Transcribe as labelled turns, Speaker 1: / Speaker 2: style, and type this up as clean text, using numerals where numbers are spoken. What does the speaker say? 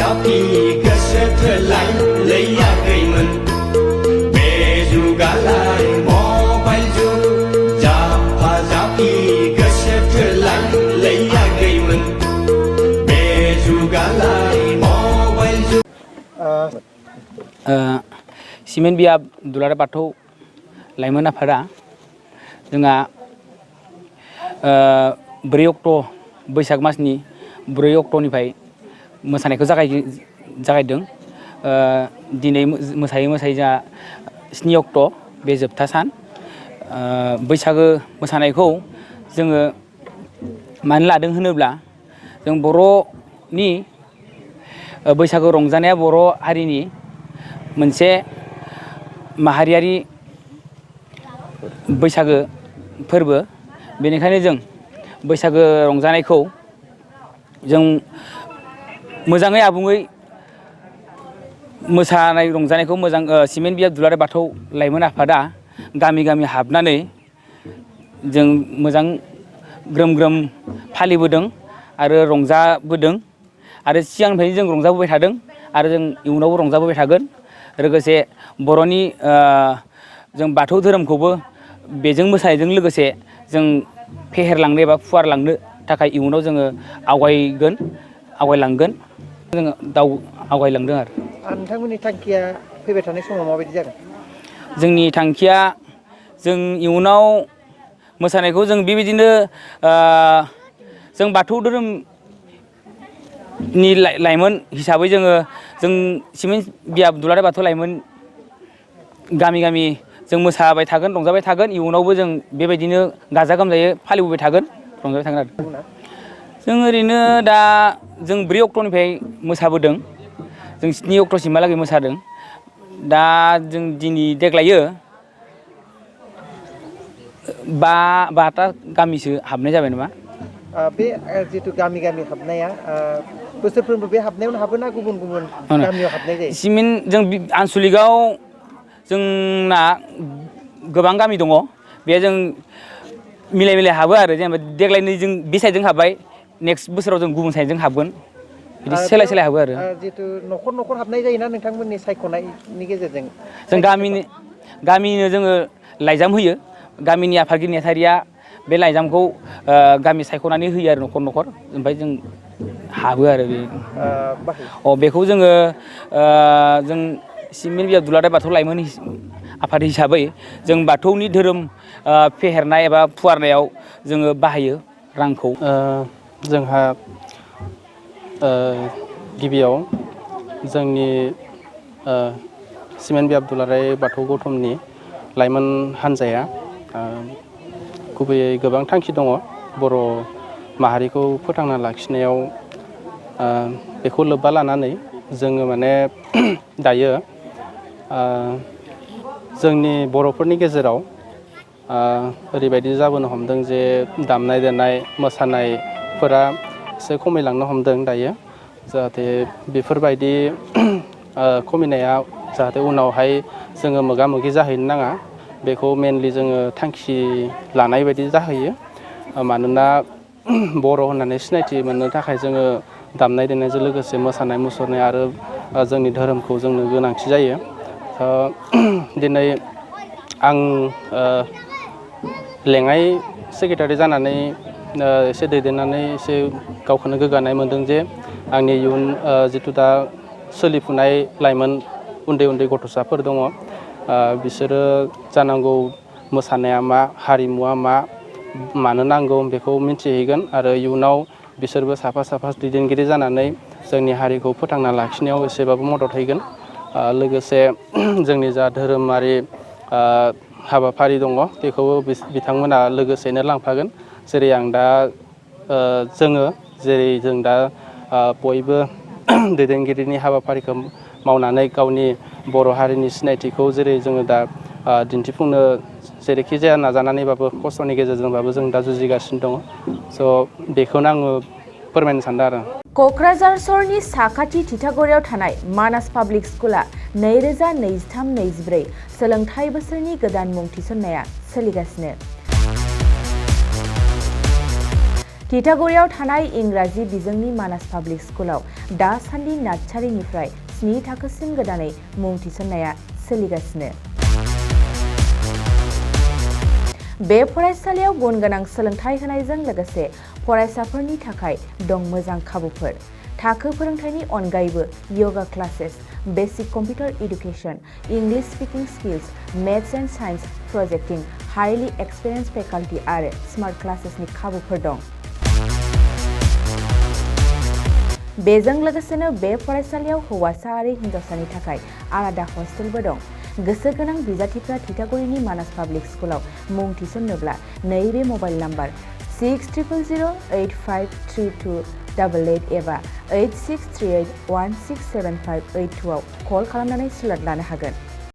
Speaker 1: जाफि गोसो थोलाय लैयाखैमोन बे जुगालाय मबाइल जुग जाफा जाफि गोसो थोलाय लैयाखैमोन बे जुगालाय मबाइल जुग
Speaker 2: सिमेन्ट बियाब दुलाराय बाथौ लाइमोन आफादा जोंहा 4 अक्ट' बैसाग मासनि 4 अक्ट'निफ्राय मोसानायखौ जागायदों दिनै मोसायै मोसायै जोंहा 7 अक्ट' बे जोबथा सान बैसागो मोसानायखौ जोङो मानो लादों होनोब्ला जों बर'नि बैसागो रंजानाया बर' हारिनि मोनसे माहारियारि बैसागो फोरबो बेनिखायनो जों बैसागो रंजानायखौ जों मोजाङै आबुङै मोसानाय रंजानायखौ मोजां सिमेन्ट बियाब दुलाराय बाथौ लाइमोन आफादा गामि गामि हाबनानै जों मोजां ग्रोम ग्रोम फालिबोदों आरो रंजाबोदों आरो सिगांनिफ्रायनो जों रंजाबोबाय थादों आरो जों इयुनावबो रंजाबोबाय थागोन लोगोसे बर'नि जों बाथौ धोरोमखौबो बेजों मोसानायजों लोगोसे जों फेहेरलांनो एबा फुवारलांनो थाखाय इयुनाव जोङो आवगायलांगोन जोङो आवगायलांदों आरो
Speaker 3: नोंथांमोननि थांखिया फैबाय थानाय समाव माबायदि जागोन?
Speaker 2: जोंनि थांखिया जों इयुनाव मोसानायखौ जों बेबायदिनो जों बाथौ धोरोमनि लाइमोन हिसाबै जों सिमेन्ट बियाब दुलाराय बाथौ लाइमोन गामि गामि जों मोसाबाय थागोन रंजाबाय थागोन इयुनावबो जों बेबायदिनो गाजा गोमजायै फालिबोबाय थागोन रंजाबाय थागोन आरो जों ओरैनो दा जों 4 अक्ट'निफ्राय मोसाबोदों जों 7 अक्ट'सिमहालागै मोसादों दा जों दिनै देग्लायो 5टा गामिसो हाबनाय जाबाय नामा
Speaker 3: बे जिथु गामि गामि हाबनाया बोसोरफ्रोमबो बे हाबनायावनो हाबो ना गुबुन गुबुन गामियाव हाबनाय जायो?
Speaker 2: सिमेन्ट जों आनसलिकआव जोंना गोबां गामि दङ बे जों मिलाय मिलाय हाबो आरो जेनेबा देग्लायनो जों बे साइडजों हाबबाय नेक्स्ट बोसोराव जों गुबुन साइडजों हाबगोन बिदि सोलाय सोलाय हाबो आरो
Speaker 3: जिथु न'खर न'खर हाबनाय जायोना नोंथांमोननि सायख'नायनि गेजेरजों
Speaker 2: जों गामिनो जोङो लाइजाम होयो गामिनि आफादगिरि नेहाथारिया बे लाइजामखौ गामि सायख'नानै होयो आरो न'खर न'खर ओमफ्राय जों हाबो आरो बेखौ जोङो जों सिमेन्ट बियाब दुलाराय बाथौ लाइमोन आफाद हिसाबै जों बाथौनि धोरोम फेहेरनाय एबा फुवारनायाव जोङो बाहायो रांखौ
Speaker 4: जोंहा गिबियाव जोंनि सिमेन्ट बियाब दुलाराय बाथौ गौथुमनि लाइमोन हान्जाया गुबैयै गोबां थांखि दङ बर' माहारिखौ फोथांना लाखिनायाव बेखौ लोब्बा लानानै जोङो माने दायो जोंनि बर'फोरनि गेजेराव ओरैबायदि जाबोनो हमदों जे दामनाय देनाय मोसानायफोरा एसे खमायलांनो हमदों दायो जाहाथे बेफोरबायदि खमायनाया जाहाथे उनावहाय जोङो मोगा मोगि जाहैनो नाङा बेखौ मेनलि जोङो थांखि लानाय बायदि जाहैयो मानोना बर' होननानै सिनायथि मोननो थाखाय जोङो दामनाय देनायजों लोगोसे मोसानाय मुसुरनाय आरो जोंनि धोरोमखौ जोंनो गोनांथि जायो दिनै आं लेङाइ सेक्रेटारि जानानै एसे दैदेननानै एसे गावखौनो गोग्गानाय मोनदों जे आंनि इयुन जिथु दा सोलिफुनाय लाइमोन उन्दै उन्दै गथ'साफोर दङ बिसोरो जानांगौ मोसानाया मा हारिमुवा मा मानो नांगौ बेखौ मिथिहैगोन आरो इयुनाव बिसोरबो साफा साफा दैदेनगिरि जानानै जोंनि हारिखौ फोथांना लाखिनायाव एसेबाबो मदद हैगोन लोगोसे जोंनि जा धोरोमारि हाबाफारि दङ बेखौबो बिथांमोना लोगोसेनो लांफागोन जेरै आं दा जों दा बयबो दैदेनगिरिनि हाबाफारिखौ मावनानै गावनि बर' हारिनि सिनायथिखौ जेरै जोङो दा दिन्थिफुंनो जेरैखि जाया नाजानानैबाबो खस्थ'नि गेजेरजोंबाबो जों दा जुजिगासिनो दङ स' बेखौनो आङो फोरमायनो सानदों आरो
Speaker 5: क'क्राझार सहरनि साखाथि थिथागुरियाव थानाय मानास पाब्लिक स्कुला 2023-24 सोलोंथाइ बोसोरनि गोदान मुं थिसननाया सोलिगासिनो तितागुरियाव थानाय इंराजि बिजोंनि मानास पाब्लिक स्कुलाव दासान्दि नार्सारिनिफ्राय 7 थाखोसिम गोदानै मुं थिसननाया सोलिगासिनो। बे फरायसालियाव गुन गोनां सोलोंथाइ होनायजों लोगोसे फरायसाफोरनि थाखाय दं मोजां खाबुफोर। थाखो फोरोंथायनि अनगायैबो yoga classes, basic computer education, English speaking skills, maths and science projecting, highly experience faculty आरो स्मार्ट क्लासेसनि खाबुफोर दं। बेजों लोगोसेनो बे फरायसालियाव हौवासा आरो हिन्जावसानि थाखाय आलादा हस्टेलबो दं। गोसो गोनां बिजाथिफ्रा तितागुरिनि मानास पाब्लिक स्कुलाव मुं थिसन्नोब्ला नैबे मबाइल नम्बर 6000853288 एबा 8638167582 आव कल खालामनानै स्लट लानो हागोन।